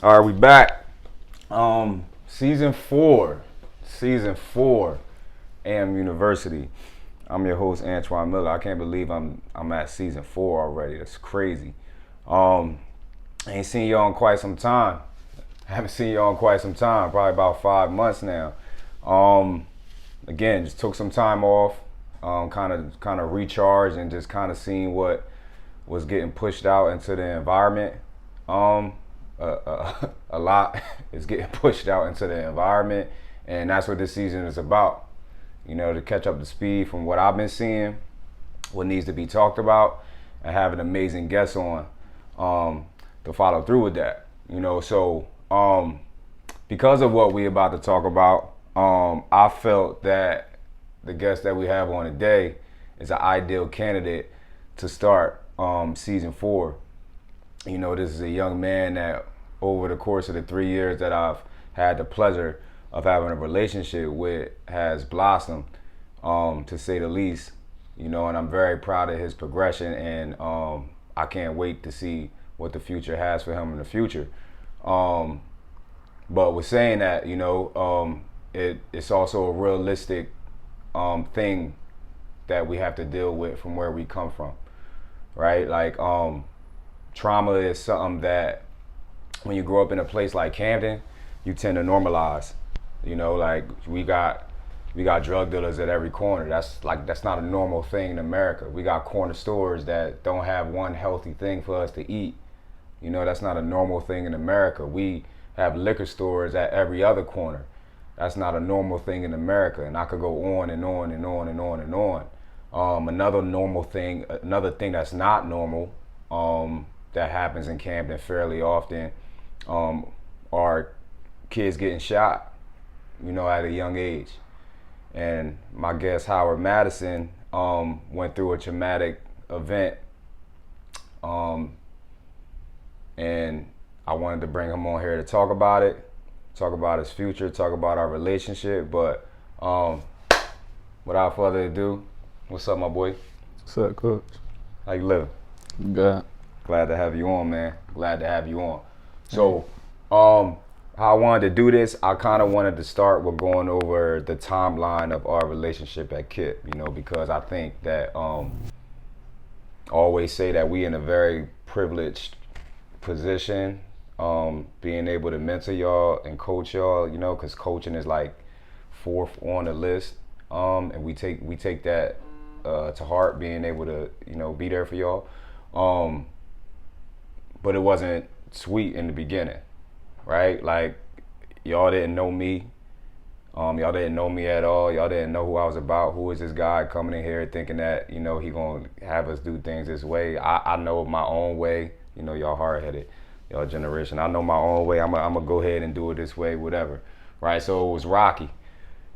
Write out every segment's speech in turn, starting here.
All right, we back. Season four, A.M.University. I'm your host, Antoine Miller. I can't believe I'm at season 4 already. That's crazy. I ain't seen y'all in quite some time. Haven't seen y'all in quite some time, probably about 5 months now. Again, just took some time off, kind of recharged and just kind of seeing what was getting pushed out into the environment. A lot is getting pushed out into the environment, and that's what this season is about. You know, to catch up to speed from what I've been seeing, what needs to be talked about, and have an amazing guest on to follow through with that. You know, so because of what we about to talk about, I felt that the guest that we have on today is an ideal candidate to start season 4. You know, this is a young man that over the course of the 3 years that I've had the pleasure of having a relationship with has blossomed, to say the least. You know, and I'm very proud of his progression, and I can't wait to see what the future has for him in the future. But with saying that, you know, it's also a realistic thing that we have to deal with from where we come from, right? Like, trauma is something that when you grow up in a place like Camden, you tend to normalize. You know, like we got drug dealers at every corner. That's not a normal thing in America. We got corner stores that don't have one healthy thing for us to eat. You know, that's not a normal thing in America. We have liquor stores at every other corner. That's not a normal thing in America. And I could go on and on and on and on and on. Another thing that's not normal, that happens in Camden fairly often, are kids getting shot, you know, at a young age. And my guest, Howard Madison, went through a traumatic event, and I wanted to bring him on here to talk about it, talk about his future, talk about our relationship. But without further ado, what's up, my boy? What's up, Coach? How you living? Good. Glad to have you on, man. Glad to have you on. So, how I wanted to do this, I kind of wanted to start with going over the timeline of our relationship at KIPP, you know, because I think that I always say that we in a very privileged position, being able to mentor y'all and coach y'all, you know, because coaching is like 4th on the list, and we take that to heart, being able to, you know, be there for y'all. But it wasn't sweet in the beginning, right? Like, y'all didn't know me. Y'all didn't know me at all. Y'all didn't know who I was about. Who is this guy coming in here thinking that, you know, he gonna have us do things this way? I know my own way. You know, y'all hard-headed, y'all generation. I know my own way. I'm gonna go ahead and do it this way, whatever, right? So it was rocky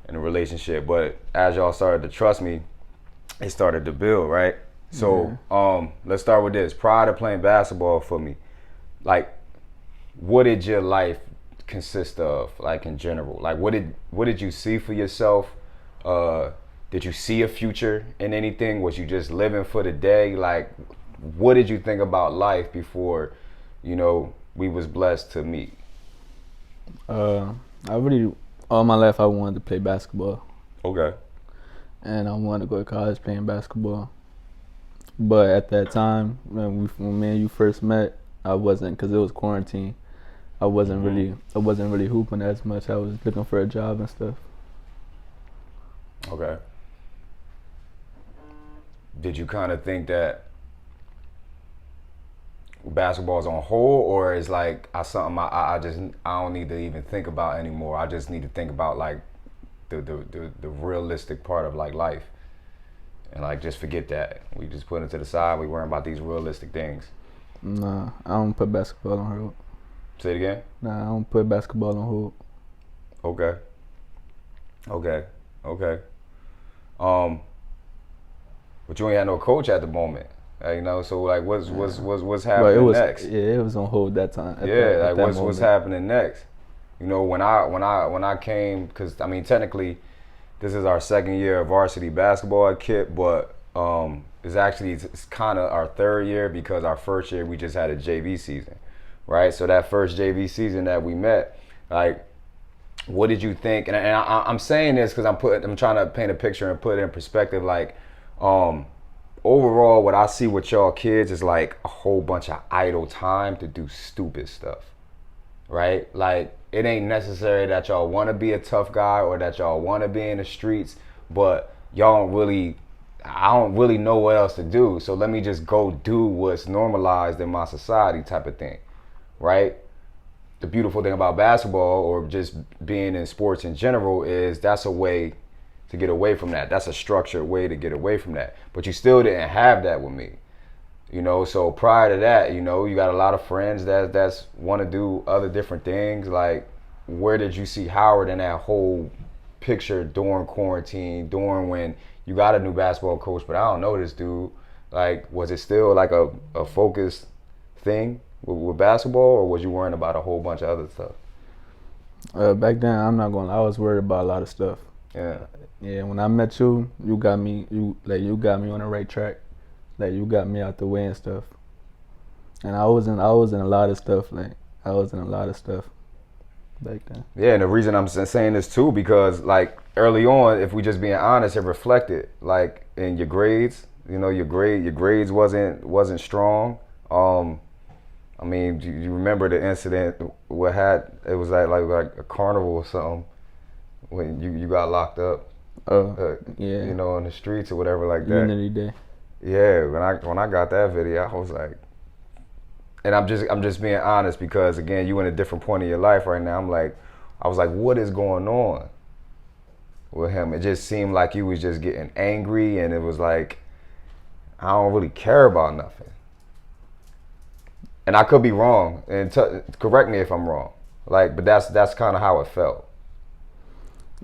in the relationship. But as y'all started to trust me, it started to build, right? So let's start with this. Prior to playing basketball for me, like, what did your life consist of, like, in general? Like, what did you see for yourself? Did you see a future in anything? Was you just living for the day? Like, what did you think about life before, you know, we was blessed to meet? All my life I wanted to play basketball. Okay. And I wanted to go to college playing basketball. But at that time, when me and you first met, I wasn't, because it was quarantine. I wasn't really hooping as much. I was looking for a job and stuff. Okay. Did you kind of think that basketball's on hold, or is like something I don't need to even think about anymore? I just need to think about like the realistic part of like life, and like just forget that. We just put it to the side. We worrying about these realistic things. Nah, I don't put basketball on hold. Say it again? Nah, I don't put basketball on hold. Okay. But you ain't had no coach at the moment, you know. So like, what's happening next? Yeah, it was on hold that time. What's happening next? You know, when I came, because I mean, technically, this is our 2nd year of varsity basketball at KIPP, but it's kind of our 3rd year, because our 1st year we just had a JV season, right? So that first JV season that we met, like, what did you think? And I'm saying this because I'm trying to paint a picture and put it in perspective. Like, overall, what I see with y'all kids is like a whole bunch of idle time to do stupid stuff, right? Like, it ain't necessary that y'all want to be a tough guy or that y'all want to be in the streets, but y'all don't really, I don't really know what else to do. So let me just go do what's normalized in my society type of thing, right? The beautiful thing about basketball or just being in sports in general is that's a way to get away from that. That's a structured way to get away from that. But you still didn't have that with me. You know, so prior to that, you know, you got a lot of friends that's want to do other different things. Like, where did you see Howard in that whole picture during quarantine, during when you got a new basketball coach, but I don't know this dude? Like, was it still like a focused thing with basketball, or was you worrying about a whole bunch of other stuff? Back then, I'm not gonna lie, I was worried about a lot of stuff. Yeah. Yeah, when I met you, you got me on the right track. Like, you got me out the way and stuff. And I was in a lot of stuff. Like, I was in a lot of stuff back then. Yeah, and the reason I'm saying this too, because like early on, if we just being honest, it reflected like in your grades. You know, your grades wasn't strong. I mean, you remember the incident? It was like a carnival or something when you got locked up. Yeah. You know, on the streets or whatever like that. Unity Day. Yeah, when I got that video, I was like, and I'm just being honest because again, you in a different point of your life right now. I was like, what is going on with him? It just seemed like he was just getting angry, and it was like, I don't really care about nothing. And I could be wrong, and correct me if I'm wrong. Like, but that's kind of how it felt.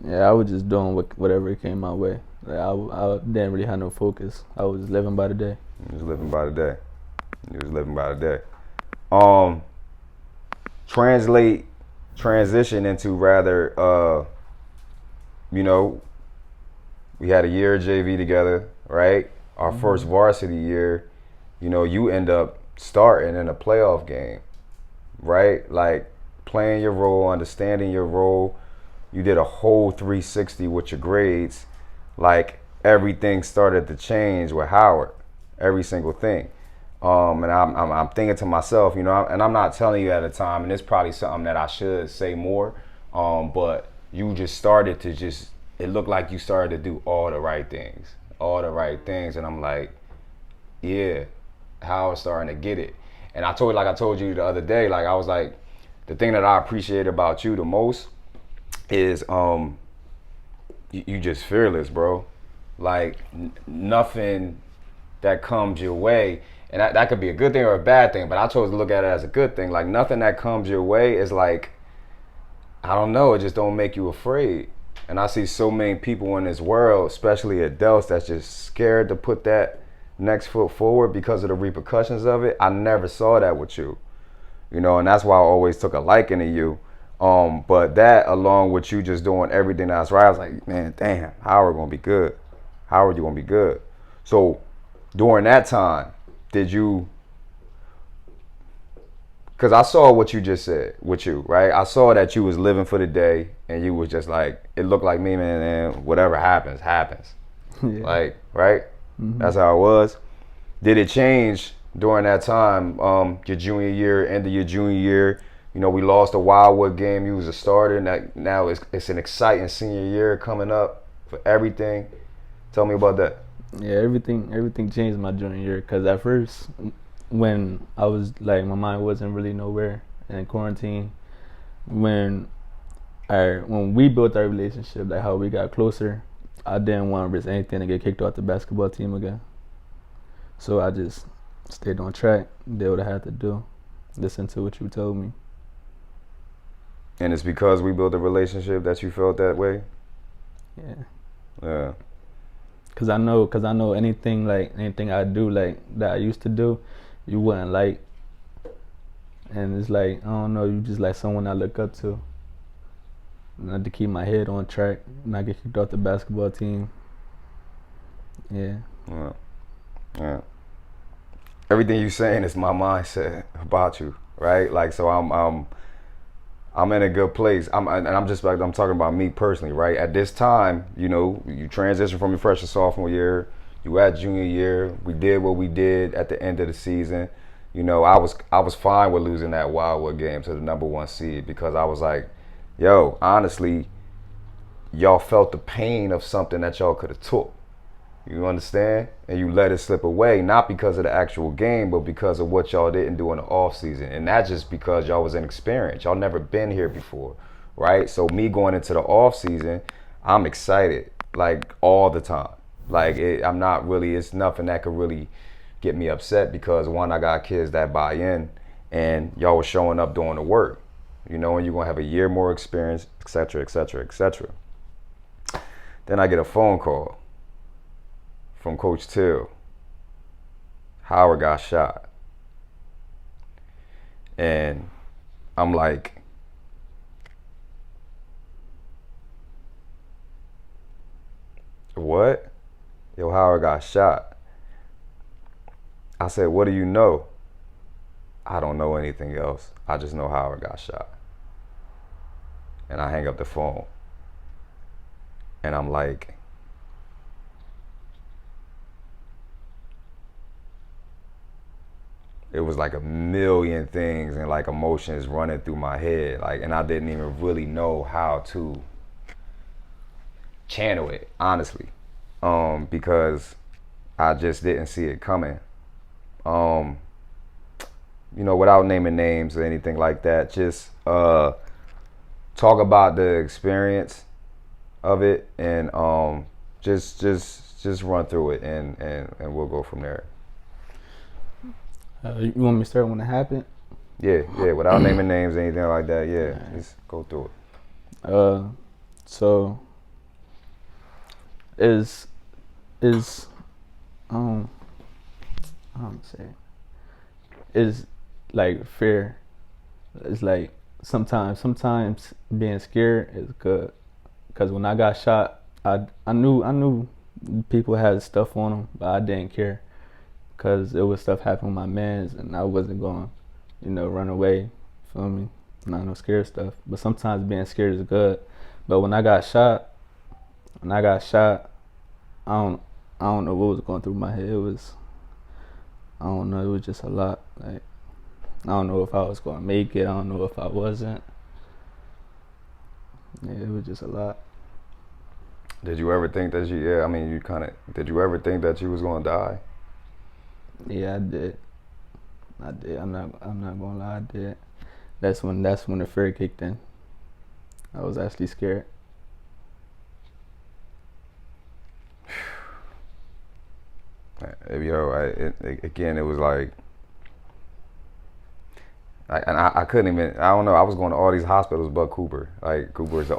Yeah, I was just doing whatever came my way. Like, I didn't really have no focus. I was living by the day. You was living by the day. Transition into rather, you know, we had a year of JV together, right? Our first varsity year, you know, you end up starting in a playoff game, right? Like, playing your role, understanding your role. You did a whole 360 with your grades. Like, everything started to change with Howard, every single thing. And I'm thinking to myself, you know, and I'm not telling you at a time, and it's probably something that I should say more, but you just started to it looked like you started to do all the right things. And I'm like, yeah, Howard's starting to get it. And I told you the other day, like, I was like, the thing that I appreciate about you the most is you just fearless, bro. Like, nothing that comes your way, and that could be a good thing or a bad thing, but I chose to look at it as a good thing. Like, nothing that comes your way is like, I don't know, it just don't make you afraid. And I see so many people in this world, especially adults, that's just scared to put that next foot forward because of the repercussions of it. I never saw that with you, you know, and that's why I always took a liking to you. But that, along with you just doing everything that's right, I was like, man, damn, Howard gonna be good. Howard, you gonna be good. So during that time, did you, because I saw what you just said with you, right? I saw that you was living for the day, and you was just like, it looked like me, man, and whatever happens. Yeah. Like, right? Mm-hmm. That's how it was. Did it change during that time, your junior year, end of your junior year? You know, we lost a Wildwood game. You was a starter. Now it's an exciting senior year coming up for everything. Tell me about that. Yeah, everything changed my junior year. Cause at first, when I was like, my mind wasn't really nowhere in quarantine. When we built our relationship, like how we got closer, I didn't want to risk anything to get kicked off the basketball team again. So I just stayed on track, did what I had to do, listen to what you told me. And it's because we built a relationship that you felt that way? Yeah. Yeah. Cause I know anything I do like that I used to do, you wouldn't like. And it's like, I don't know, you just like someone I look up to. Not to keep my head on track, not get kicked off the basketball team. Yeah. Yeah. Everything you're saying is my mindset about you. right? Like, so I'm in a good place. I'm talking about me personally, right? At this time, you know, you transition from your freshman sophomore year, you at junior year. We did what we did at the end of the season. You know, I was fine with losing that Wildwood game to the #1 seed because I was like, yo, honestly, y'all felt the pain of something that y'all could have took. You understand? And you let it slip away, not because of the actual game, but because of what y'all didn't do in the off season. And that's just because y'all was inexperienced. Y'all never been here before, right? So me going into the off season, I'm excited, like all the time. Like I'm not really, it's nothing that could really get me upset because one, I got kids that buy in and y'all was showing up doing the work, you know, and you're gonna have a year more experience, et cetera, et cetera, et cetera. Then I get a phone call from Coach Till. Howard got shot. And I'm like, what? Yo, Howard got shot. I said, what do you know? I don't know anything else. I just know Howard got shot. And I hang up the phone. And I'm like, it was like a million things and like emotions running through my head. Like, and I didn't even really know how to channel it, honestly. Because I just didn't see it coming. You know, without naming names or anything like that, just talk about the experience of it and just run through it and we'll go from there. You want me to start when it happened? Yeah, without naming names or anything like that, yeah, just go through it. So is I don't say is like fear. It's like sometimes being scared is good, because when I got shot, I knew people had stuff on them, but I didn't care, because it was stuff happening with my mans, and I wasn't going, you know, run away. Feel me? Not no scared stuff. But sometimes being scared is good. But when I got shot, I don't know what was going through my head. It was, I don't know. It was just a lot. Like, I don't know if I was going to make it. I don't know if I wasn't. Yeah, it was just a lot. Did you ever think that did you ever think that you was going to die? Yeah, I did. I'm not gonna lie, I did. That's when the fear kicked in. I was actually scared. Yo, again, it was like, I couldn't even. I don't know. I was going to all these hospitals, but Cooper. Like Cooper is the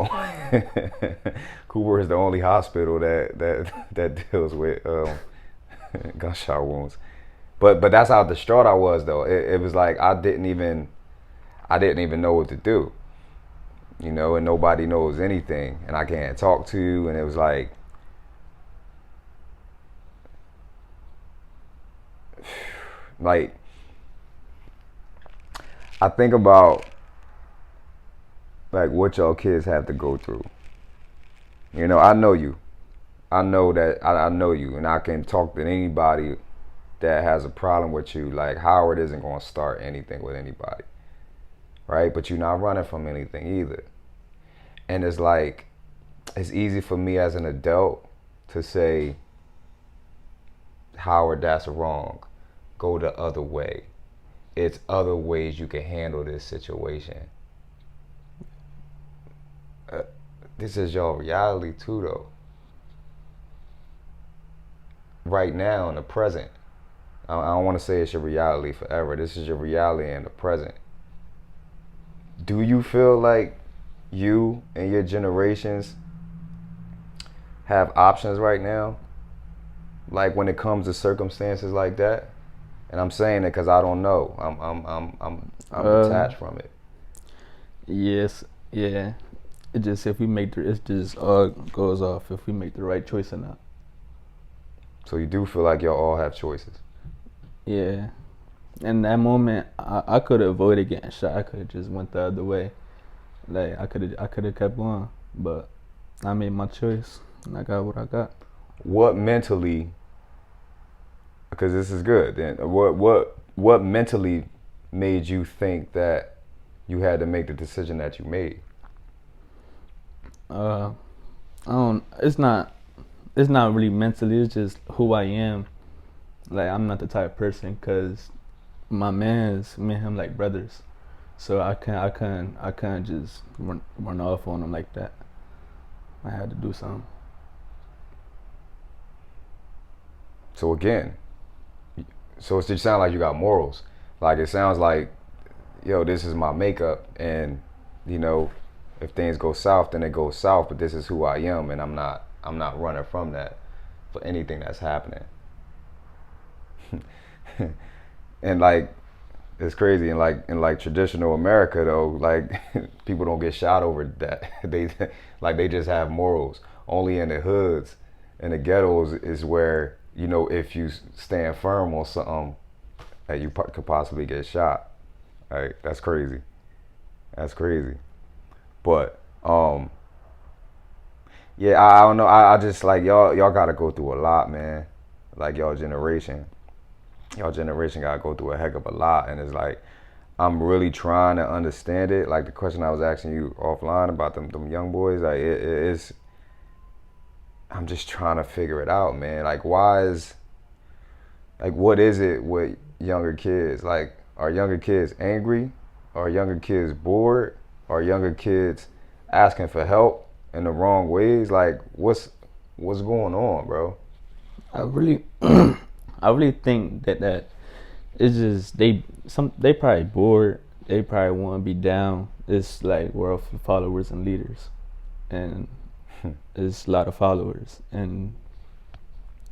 only hospital that deals with gunshot wounds. But that's how distraught I was, though. It was like I didn't even know what to do, you know, and nobody knows anything, and I can't talk to you, and it was like, I think about like what y'all kids have to go through. You know, I know you. I know that I know you, and I can talk to anybody that has a problem with you. Like Howard isn't going to start anything with anybody, right? But you're not running from anything either. And it's like, it's easy for me as an adult to say, Howard, that's wrong. Go the other way. It's other ways you can handle this situation. This is your reality too, though. Right now in the present. I don't want to say it's your reality forever. This is your reality in the present. Do you feel like you and your generations have options right now? Like when it comes to circumstances like that? And I'm saying it because I don't know. I'm detached from it. Yes, yeah. It just it just all goes off if we make the right choice or not. So you do feel like y'all all have choices? Yeah, in that moment, I could have avoided getting shot. I could have just went the other way. Like I could have kept going, but I made my choice and I got what I got. What mentally? Because this is good. Then what mentally made you think that you had to make the decision that you made? I don't. It's not. It's not really mentally. It's just who I am. Like I'm not the type of person, cause my man's me and him like brothers, so I can't just run off on him like that. I had to do something. So again, so it sounds like you got morals. Like it sounds like, yo, this is my makeup, and you know, if things go south, then it goes south. But this is who I am, and I'm not running from that for anything that's happening. And like, it's crazy. And like traditional America though, like people don't get shot over that. They just have morals. Only in the hoods, in the ghettos is where, you know, if you stand firm on something, that you could possibly get shot. Right? That's crazy. That's crazy. But yeah, I don't know. I just like y'all gotta go through a lot, man. Like y'all generation gotta go through a heck of a lot, and it's like I'm really trying to understand it. Like the question I was asking you offline about them young boys, like it's I'm just trying to figure it out, man. Like what is it with younger kids? Like, are younger kids angry? Are younger kids bored? Are younger kids asking for help in the wrong ways? Like what's going on, bro? I really, I really think that it's just they probably bored. They probably want to be down. It's like we're followers and leaders, and it's a lot of followers. And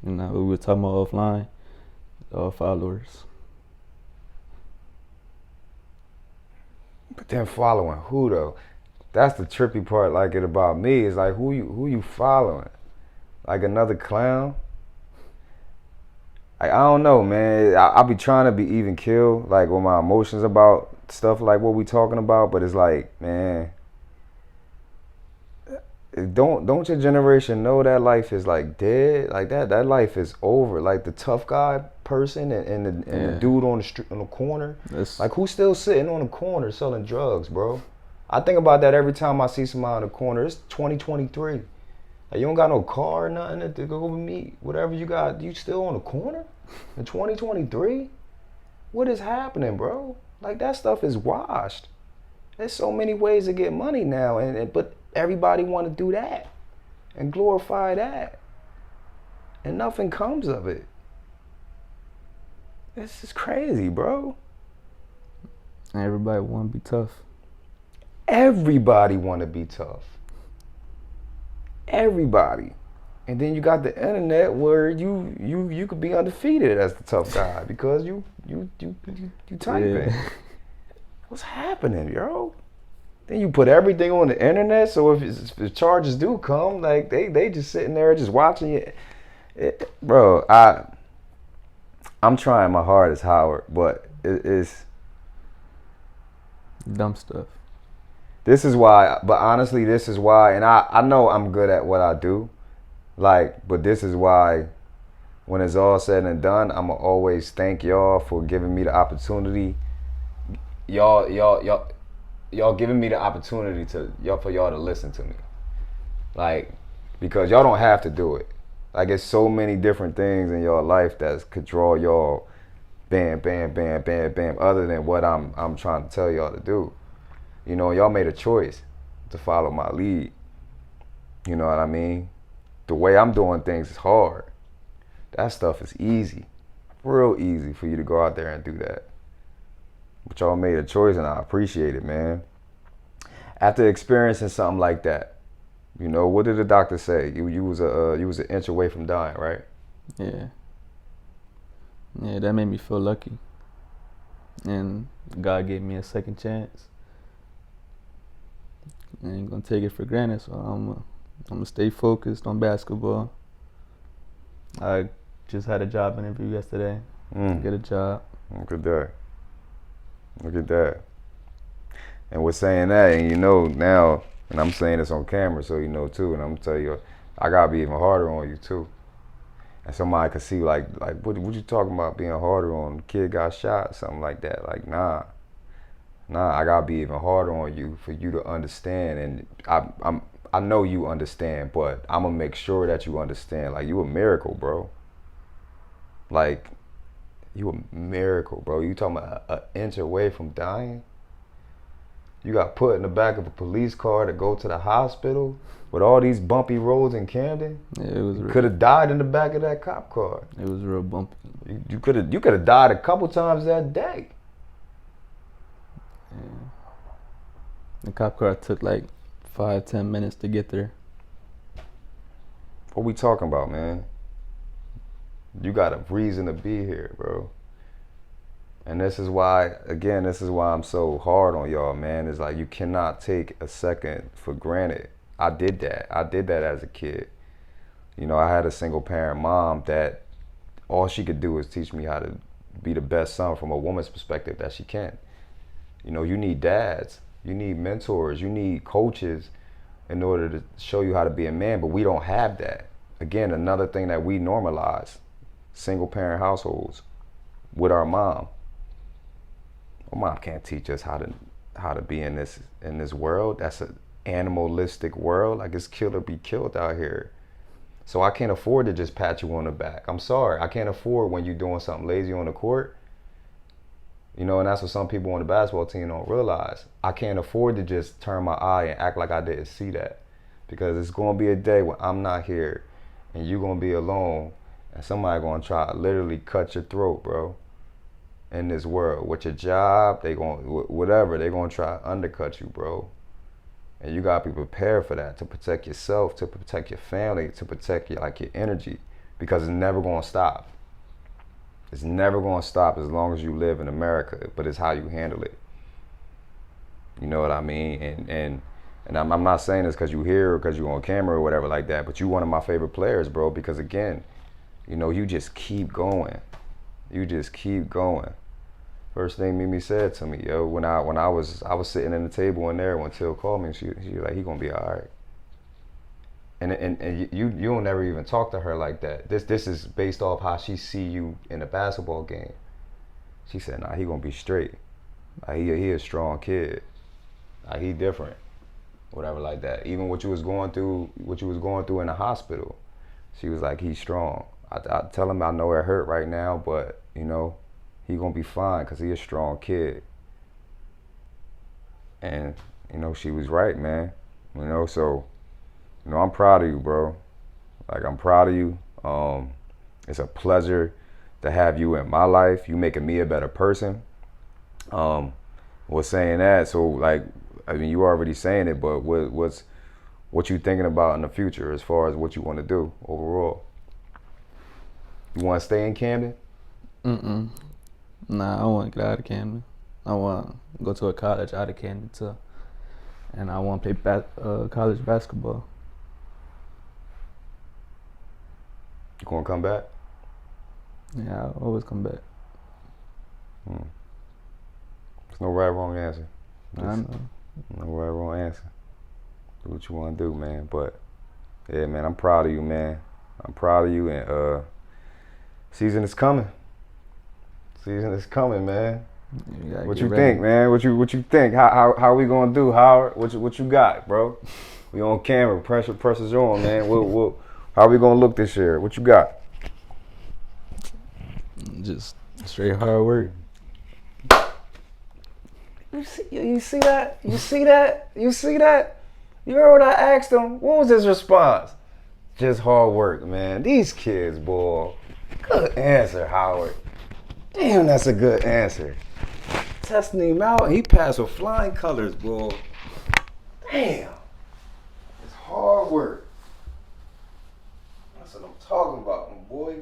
you know, we were talking about offline, all followers. But then following who though? That's the trippy part. Like it about me is like who you following? Like another clown? I don't know, man. I be trying to be even keel, like with my emotions about stuff like what we talking about. But it's like, man, don't your generation know that life is like dead? Like that life is over. Like the tough guy person and the dude on the street on the corner. Like who's still sitting on the corner selling drugs, bro? I think about that every time I see somebody on the corner. It's 2023. Like you don't got no car or nothing to go meet. Whatever you got, you still on the corner in 2023? What is happening, bro? Like that stuff is washed. There's so many ways to get money now, but everybody want to do that and glorify that, and nothing comes of it. This is crazy, bro. Everybody want to be tough. Everybody want to be tough. Everybody. And then you got the internet where you could be undefeated as the tough guy because you typing. Yeah. What's happening, yo? Then you put everything on the internet, so if charges do come, like they just sitting there just watching it. Bro, I'm trying my hardest, Howard, but it's dumb stuff. This is why, but honestly, this is why, and I know I'm good at what I do, like, but this is why when it's all said and done, I'ma always thank y'all for giving me the opportunity. Y'all giving me the opportunity for y'all to listen to me. Like, because y'all don't have to do it. Like, it's so many different things in your life that could draw y'all bam, bam, bam, bam, bam, other than what I'm trying to tell y'all to do. You know, y'all made a choice to follow my lead. You know what I mean? The way I'm doing things is hard. That stuff is easy. Real easy for you to go out there and do that. But y'all made a choice and I appreciate it, man. After experiencing something like that, you know, what did the doctor say? You was an inch away from dying, right? Yeah. Yeah, that made me feel lucky. And God gave me a second chance. I ain't gonna take it for granted, so I'm gonna stay focused on basketball. I just had a job interview yesterday. Get a job. Look at that. Look at that. And we're saying that, and you know now, and I'm saying this on camera, so you know too, and I'm gonna tell you, I gotta be even harder on you too. And somebody could see like what you talking about being harder on? The kid got shot, something like that. Like nah, I gotta be even harder on you for you to understand. And I know you understand, but I'm gonna make sure that you understand. Like you a miracle, bro. Like you a miracle, bro. You talking about an inch away from dying? You got put in the back of a police car to go to the hospital with all these bumpy roads in Camden. Yeah, it was. You could have died in the back of that cop car. It was real bumpy. You could have died a couple times that day. Yeah. The cop car took like 5-10 minutes to get there. What we talking about, man? You got a reason to be here, bro. And this is why I'm so hard on y'all, man. It's like you cannot take a second for granted. I did that as a kid. You know, I had a single parent mom that all she could do was teach me how to be the best son from a woman's perspective that she can. You know, you need dads, you need mentors, you need coaches in order to show you how to be a man, but we don't have that. Again, another thing that we normalize, single parent households with our mom. Our mom can't teach us how to be in this world. That's an animalistic world. Like it's kill or be killed out here. So I can't afford to just pat you on the back. I'm sorry. I can't afford when you're doing something lazy on the court. You know, and that's what some people on the basketball team don't realize. I can't afford to just turn my eye and act like I didn't see that. Because it's going to be a day when I'm not here and you're going to be alone and somebody going to try to literally cut your throat, bro. In this world, with your job, they going whatever, they gonna try to undercut you, bro. And you gotta be prepared for that, to protect yourself, to protect your family, to protect your energy, because it's never gonna stop. It's never gonna stop as long as you live in America. But it's how you handle it. You know what I mean? And I'm not saying this because you here or because you on camera or whatever like that. But you one of my favorite players, bro. Because again, you know, you just keep going. You just keep going. First thing Mimi said to me, yo, when I was sitting in the table in there when Till called me, she was like, he gonna be all right. And you don't never even talk to her like that. This is based off how she see you in a basketball game. She said, nah, he gonna be straight. Like, he a strong kid. Like, he different. Whatever like that. Even what you was going through in the hospital, she was like, he's strong. I tell him I know it hurt right now, but you know, he gonna be fine because he a strong kid. And you know, she was right, man. You know, so you know, I'm proud of you, bro. Like, I'm proud of you. It's a pleasure to have you in my life. You making me a better person. Was saying that, so like, I mean, you already saying it, but what you thinking about in the future as far as what you want to do overall? You want to stay in Camden? Nah, I want to get out of Camden. I want to go to a college out of Camden too. And I want to play college basketball. You gonna come back? Yeah, I'll always come back. There's no right, wrong answer. I know. No right, wrong answer. Do what you want to do, man. But yeah, man, I'm proud of you, man. I'm proud of you, and season is coming. Season is coming, man. What you think, man? What you think? How we gonna do, Howard? What you got, bro? We on camera. Pressure's on, man. How we gonna look this year? What you got? Just straight hard work. You see that? You heard what I asked him? What was his response? Just hard work, man. These kids, boy. Good answer, Howard. Damn, that's a good answer. Testing him out, he passed with flying colors, boy. Damn. It's hard work. That's what I'm talking about, my boy.